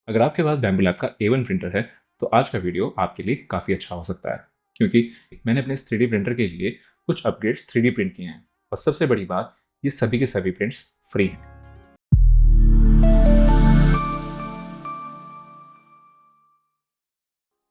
अगर आपके पास bamboo lab का A1 प्रिंटर है तो आज का वीडियो आपके लिए काफ़ी अच्छा हो सकता है, क्योंकि मैंने अपने इस 3D प्रिंटर के लिए कुछ अपग्रेड्स 3D प्रिंट किए हैं और सबसे बड़ी बात, ये सभी के सभी प्रिंट्स फ्री हैं।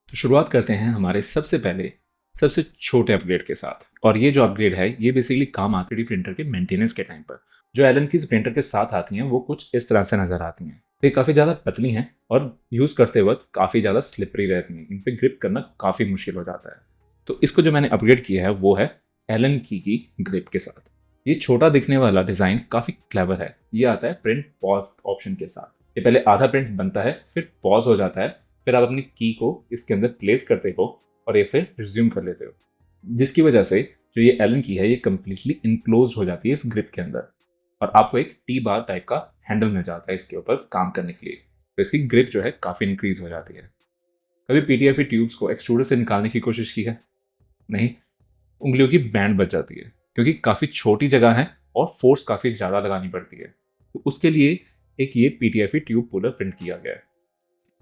तो शुरुआत करते हैं हमारे सबसे छोटे अपग्रेड के साथ। और ये जो अपग्रेड है ये बेसिकली काम आती है 3D प्रिंटर के मेंटेनेंस के टाइम पर। जो एलन की प्रिंटर के साथ आती हैं वो कुछ इस तरह से नज़र आती हैं। ये काफ़ी ज़्यादा पतली हैं और यूज़ करते वक्त काफ़ी ज़्यादा स्लिपरी रहती हैं। इन पर ग्रिप करना काफ़ी मुश्किल हो जाता है। तो इसको जो मैंने अपग्रेड किया है वो है एलन की ग्रिप के साथ। ये छोटा दिखने वाला डिज़ाइन काफ़ी क्लेवर है। ये आता है प्रिंट पॉज ऑप्शन के साथ। ये पहले आधा प्रिंट बनता है, फिर पॉज हो जाता है, फिर आप अपनी की को इसके अंदर प्लेस करते हो और ये फिर रिज्यूम कर लेते हो, जिसकी वजह से जो ये एलन की है ये कम्प्लीटली इनक्लोज हो जाती है इस ग्रिप के अंदर और आपको एक टी बार टाइप का हैंडल मिल जाता है इसके ऊपर काम करने के लिए। तो इसकी ग्रिप जो है काफ़ी इंक्रीज हो जाती है। कभी पीटीएफई ट्यूब्स को एक्सट्रूडर से निकालने की कोशिश की है? नहीं, उंगलियों की बैंड बच जाती है क्योंकि काफ़ी छोटी जगह है और फोर्स काफ़ी ज़्यादा लगानी पड़ती है। तो उसके लिए एक ये पीटीएफई ट्यूब पुलर प्रिंट किया गया है।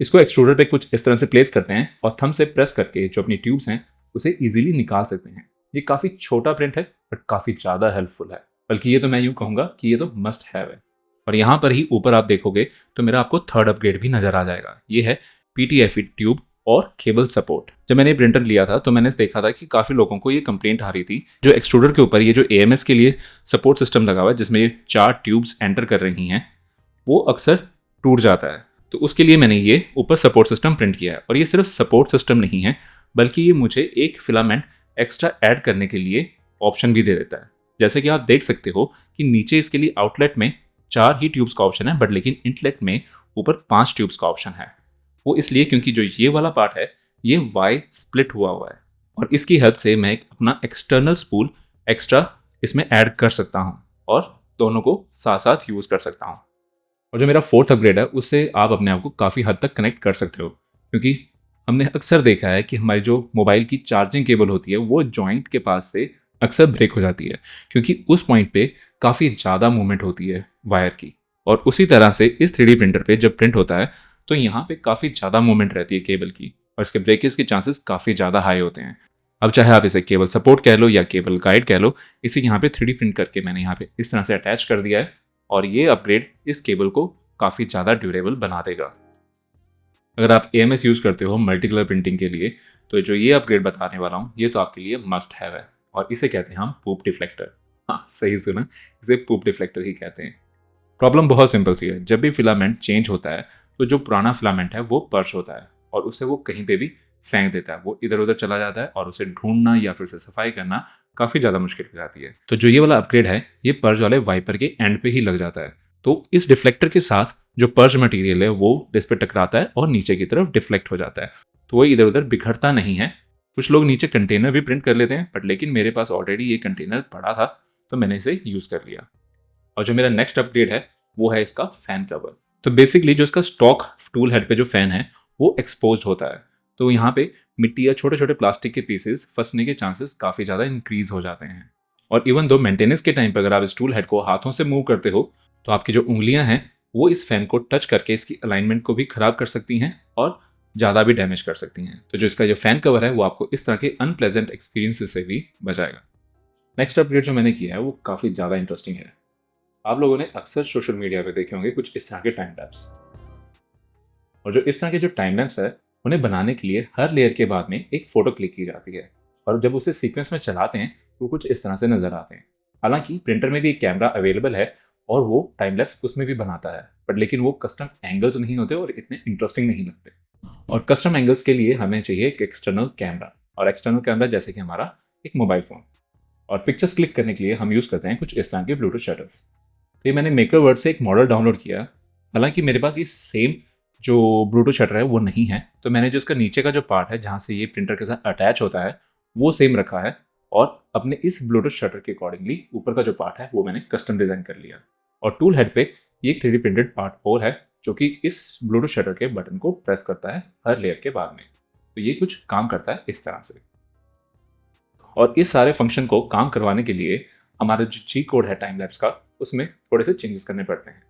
इसको एक्सट्रूडर पे कुछ इस तरह से प्लेस करते हैं और थंब से प्रेस करके जो अपनी ट्यूब्स हैं उसे इजीली निकाल सकते हैं। ये काफ़ी छोटा प्रिंट है बट काफ़ी ज़्यादा हेल्पफुल है, बल्कि ये तो मैं यूँ कहूँगा कि ये तो मस्ट हैव है। और यहाँ पर ही ऊपर आप देखोगे तो मेरा आपको थर्ड अपग्रेड भी नज़र आ जाएगा। ये है पीटीएफई ट्यूब और केबल सपोर्ट। जब मैंने प्रिंटर लिया था तो मैंने देखा था कि काफ़ी लोगों को ये कंप्लेंट आ रही थी, जो एक्सट्रूडर के ऊपर ये जो एएमएस के लिए सपोर्ट सिस्टम लगा हुआ है जिसमें ये 4 ट्यूब्स एंटर कर रही हैं, वो अक्सर टूट जाता है। तो उसके लिए मैंने ये ऊपर सपोर्ट सिस्टम प्रिंट किया है। और ये सिर्फ सपोर्ट सिस्टम नहीं है, बल्कि ये मुझे एक फिलामेंट एक्स्ट्रा ऐड करने के लिए ऑप्शन भी दे देता है। जैसे कि आप देख सकते हो कि नीचे इसके लिए आउटलेट में 4 ही ट्यूब्स का ऑप्शन है, बट लेकिन इनलेट में ऊपर 5 ट्यूब्स का ऑप्शन है। वो इसलिए क्योंकि जो ये वाला पार्ट है ये वाई स्प्लिट हुआ है और इसकी हेल्प से मैं अपना एक्सटर्नल स्पूल एक्स्ट्रा इसमें ऐड कर सकता हूँ और दोनों को साथ साथ यूज़ कर सकता हूँ। और जो मेरा फोर्थ अपग्रेड है उससे आप अपने आप को काफ़ी हद तक कनेक्ट कर सकते हो, क्योंकि हमने अक्सर देखा है कि हमारी जो मोबाइल की चार्जिंग केबल होती है वो जॉइंट के पास से अक्सर ब्रेक हो जाती है, क्योंकि उस पॉइंट पे काफ़ी ज़्यादा मूवमेंट होती है वायर की। और उसी तरह से इस 3D प्रिंटर पे जब प्रिंट होता है तो यहाँ पे काफ़ी ज़्यादा मूवमेंट रहती है केबल की और इसके ब्रेकेज के चांसेस काफ़ी ज़्यादा हाई होते हैं। अब चाहे आप इसे केबल सपोर्ट कह लो या केबल गाइड कह लो, इसे यहाँ पे 3D प्रिंट करके मैंने यहाँ पे इस तरह से अटैच कर दिया है और ये अपग्रेड इस केबल को काफ़ी ज़्यादा ड्यूरेबल बना देगा। अगर आप AMS यूज़ करते हो मल्टी कलर प्रिंटिंग के लिए तो जो ये अपग्रेड बताने वाला हूँ ये तो आपके लिए मस्ट हैव है और इसे कहते हैं हम पूप डिफ्लेक्टर। हाँ, सही सुना, इसे पूप डिफ्लेक्टर ही कहते हैं। प्रॉब्लम बहुत सिंपल सी है, जब भी फिलामेंट चेंज होता है तो जो पुराना फिलामेंट है वो पर्च होता है और उसे वो कहीं पे भी फेंक देता है, वो इधर उधर चला जाता है और उसे ढूंढना या फिर उसे सफाई करना काफ़ी ज़्यादा मुश्किल हो जाती है। तो जो ये वाला अपग्रेड है ये पर्च वाले वाइपर के एंड पे ही लग जाता है। तो इस डिफ्लेक्टर के साथ जो पर्च मटेरियल है वो इस पर टकराता है और नीचे की तरफ डिफ्लेक्ट हो जाता है, तो वो इधर उधर बिखरता नहीं है। कुछ लोग नीचे कंटेनर भी प्रिंट कर लेते हैं, बट लेकिन मेरे पास ऑलरेडी ये कंटेनर पड़ा था तो मैंने इसे यूज़ कर लिया। और जो मेरा नेक्स्ट अपग्रेड है वो है इसका फैन कवर। तो बेसिकली जो इसका स्टॉक टूल हेड पे जो फैन है वो एक्सपोज होता है, तो यहाँ पे मिट्टी या छोटे छोटे प्लास्टिक के पीसेस फंसने के चांसेस काफ़ी ज़्यादा इंक्रीज हो जाते हैं। और इवन दो मेंटेनेंस के टाइम पर अगर आप इस टूल हेड को हाथों से मूव करते हो तो आपकी जो उंगलियां हैं वो इस फैन को टच करके इसकी अलाइनमेंट को भी खराब कर सकती हैं और ज़्यादा भी डैमेज कर सकती हैं। तो जो इसका जो फैन कवर है वो आपको इस तरह के अनप्लेजेंट एक्सपीरियंसेस से भी बचाएगा। नेक्स्ट अपग्रेड जो मैंने किया है वो काफ़ी ज़्यादा इंटरेस्टिंग है। आप लोगों ने अक्सर सोशल मीडिया पे देखे होंगे कुछ इस तरह के टाइम लैप्स, और जो इस तरह के जो टाइम लैप्स है उन्हें बनाने के लिए हर लेयर के बाद में एक फ़ोटो क्लिक की जाती है और जब उसे सीक्वेंस में चलाते हैं तो कुछ इस तरह से नज़र आते हैं। हालांकि प्रिंटर में भी एक कैमरा अवेलेबल है और वो टाइम लैप्स उसमें भी बनाता है, बट लेकिन वो कस्टम एंगल्स नहीं होते और इतने इंटरेस्टिंग नहीं लगते। और कस्टम एंगल्स के लिए हमें चाहिए एक एक्सटर्नल कैमरा, और एक्सटर्नल कैमरा जैसे कि हमारा एक मोबाइल फ़ोन। और पिक्चर्स क्लिक करने के लिए हम यूज़ करते हैं कुछ इस तरह के ब्लूटूथ शटर्स। तो ये मैंने मेकर वर्ड से एक मॉडल डाउनलोड किया। हालांकि मेरे पास ये सेम जो ब्लूटूथ शटर है वो नहीं है, तो मैंने जो इसका नीचे का जो पार्ट है जहाँ से ये प्रिंटर के साथ अटैच होता है वो सेम रखा है और अपने इस ब्लूटूथ शटर के अकॉर्डिंगली ऊपर का जो पार्ट है वो मैंने कस्टम डिज़ाइन कर लिया। और टूल हेड पे ये एक 3D प्रिंटेड पार्ट और है जो कि इस ब्लूटूथ शटर के बटन को प्रेस करता है हर लेयर के बाद में। तो ये कुछ काम करता है इस तरह से। और इस सारे फंक्शन को काम करवाने के लिए हमारा जो जी कोड है टाइम लैप्स का उसमें थोड़े से चेंजेस करने पड़ते हैं।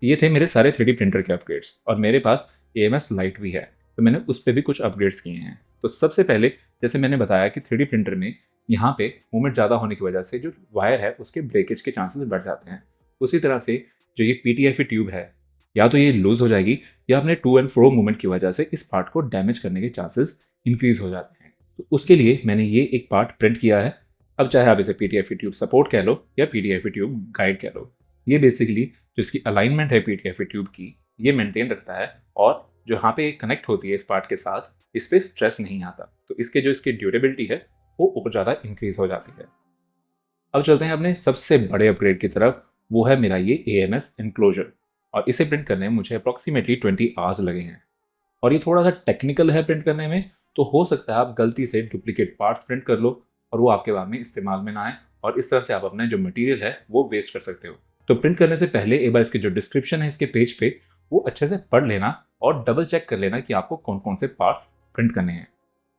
ये थे मेरे सारे 3D प्रिंटर के अपग्रेड्स और मेरे पास AMS लाइट भी है, तो मैंने उस पर भी कुछ अपग्रेड्स किए हैं। तो सबसे पहले जैसे मैंने बताया कि 3D प्रिंटर में यहाँ पे मूवमेंट ज़्यादा होने की वजह से जो वायर है उसके ब्रेकेज के चांसेस बढ़ जाते हैं। उसी तरह से जो ये PTFE ट्यूब है, या तो ये लूज हो जाएगी या अपने टू एंड फ्रो मूवमेंट की वजह से इस पार्ट को डैमेज करने के चांसेस इंक्रीज हो जाते हैं। तो उसके लिए मैंने ये एक पार्ट प्रिंट किया है। अब चाहे आप इसे PTFE ट्यूब सपोर्ट कह लो या PTFE ट्यूब गाइड कह लो, ये बेसिकली जो इसकी अलाइनमेंट है PTFE ट्यूब की, ये मेंटेन रखता है और जो यहाँ पे कनेक्ट होती है इस पार्ट के साथ, इस पर स्ट्रेस नहीं आता। तो इसके जो इसकी ड्यूरेबिलिटी है वो और ज़्यादा इंक्रीज हो जाती है। अब चलते हैं अपने सबसे बड़े अपग्रेड की तरफ, वो है मेरा ये AMS एनक्लोजर। और इसे प्रिंट करने में मुझे अप्रॉक्सीमेटली 20 आवर्स लगे हैं। और ये थोड़ा सा टेक्निकल है प्रिंट करने में, तो हो सकता है आप गलती से डुप्लीकेट पार्ट्स प्रिंट कर लो और वो आपके बाद में इस्तेमाल में ना आए, और इस तरह से आप अपने जो मटेरियल है वो वेस्ट कर सकते हो। तो प्रिंट करने से पहले एक बार इसके जो डिस्क्रिप्शन है इसके पेज पे, वो अच्छे से पढ़ लेना और डबल चेक कर लेना कि आपको कौन कौन से पार्ट्स प्रिंट करने हैं।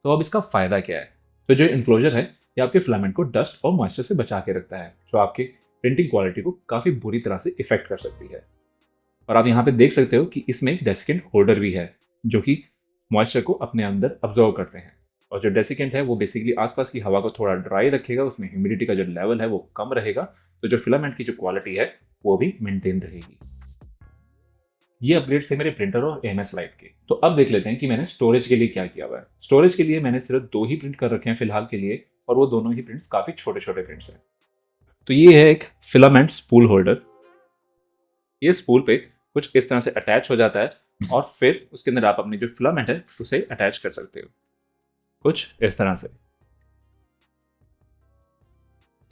तो अब इसका फ़ायदा क्या है? तो जो इनक्लोजर है ये आपके फिलामेंट को डस्ट और मॉइस्चर से बचा के रखता है, जो आपके प्रिंटिंग क्वालिटी को काफ़ी बुरी तरह से इफेक्ट कर सकती है। और आप यहाँ पे देख सकते हो कि इसमें एक डेसिकेंट होल्डर भी है, जो कि मॉइस्चर को अपने अंदर अब्जॉर्व करते हैं। और जो डेसिकेंट है वो बेसिकली आसपास की हवा को थोड़ा ड्राई रखेगा, उसमें ह्यूमिडिटी का जो लेवल है वो कम रहेगा, तो जो फिलामेंट की जो क्वालिटी है वो भी मेंटेन रहेगी। ये अपग्रेड थे मेरे प्रिंटर और AMS लाइट के। तो अब देख लेते हैं कि मैंने स्टोरेज के लिए क्या किया हुआ है। स्टोरेज के लिए मैंने सिर्फ 2 ही प्रिंट कर रखे हैं फिलहाल के लिए, और वो दोनों ही प्रिंट्स काफ़ी छोटे छोटे प्रिंट्स हैं। तो ये है एक फिलामेंट स्पूल होल्डर। ये स्पूल पे कुछ इस तरह से अटैच हो जाता है और फिर उसके अंदर आप अपनी जो फिलामेंट है उसे अटैच कर सकते हो, कुछ इस तरह से।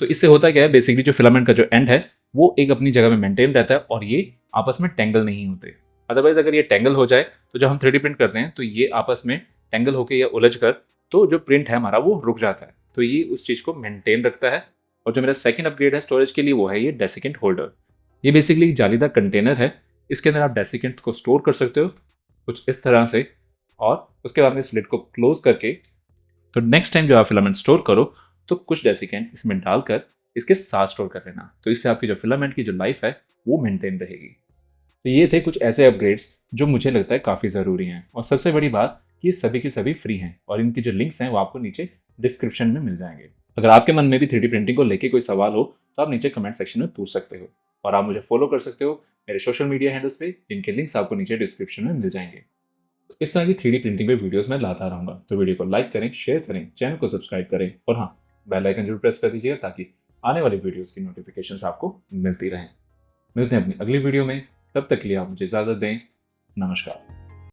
तो इससे होता क्या है, बेसिकली जो फिलामेंट का जो एंड है वो एक अपनी जगह में मेंटेन रहता है और ये आपस में टेंगल नहीं होते। अदरवाइज अगर ये टेंगल हो जाए तो जब हम 3D प्रिंट करते हैं तो ये आपस में टेंगल होकर या उलझ कर तो जो प्रिंट है हमारा वो रुक जाता है। तो ये उस चीज़ को मेंटेन रखता है। और जो मेरा सेकंड अपग्रेड है स्टोरेज के लिए वो है ये डेसिकेंट होल्डर। ये बेसिकली एक जालीदार कंटेनर है, इसके अंदर आप डेसिकेंट को स्टोर कर सकते हो कुछ इस तरह से, और उसके बाद में इस लिड को क्लोज करके, तो नेक्स्ट टाइम जब आप फिलामेंट स्टोर करो तो कुछ डेसिकेंट इसमें डालकर इसके साथ स्टोर कर लेना। तो इससे आपकी जो फिलामेंट की जो लाइफ है वो मेंटेन रहेगी। तो ये थे कुछ ऐसे अपग्रेड्स जो मुझे लगता है काफ़ी ज़रूरी हैं। और सबसे बड़ी बात कि ये सभी की सभी फ्री हैं और इनकी जो लिंक्स हैं वो आपको नीचे डिस्क्रिप्शन में मिल जाएंगे। अगर आपके मन में भी 3D प्रिंटिंग को लेके कोई सवाल हो तो आप नीचे कमेंट सेक्शन में पूछ सकते हो। और आप मुझे फॉलो कर सकते हो मेरे सोशल मीडिया हैंडल्स पे, जिनके लिंक्स आपको नीचे डिस्क्रिप्शन में मिल जाएंगे। तो इस तरह की 3D प्रिंटिंग पे वीडियोस मैं लाता रहूँगा। तो वीडियो को लाइक करें, शेयर करें, चैनल को सब्सक्राइब करें और हाँ, बेल आइकन जरूर प्रेस कर दीजिएगा ताकि आने वाली वीडियोस की नोटिफिकेशंस आपको मिलती रहें। मिलते हैं अपनी अगली वीडियो में, तब तक के लिए आप मुझे इजाज़त दें। नमस्कार।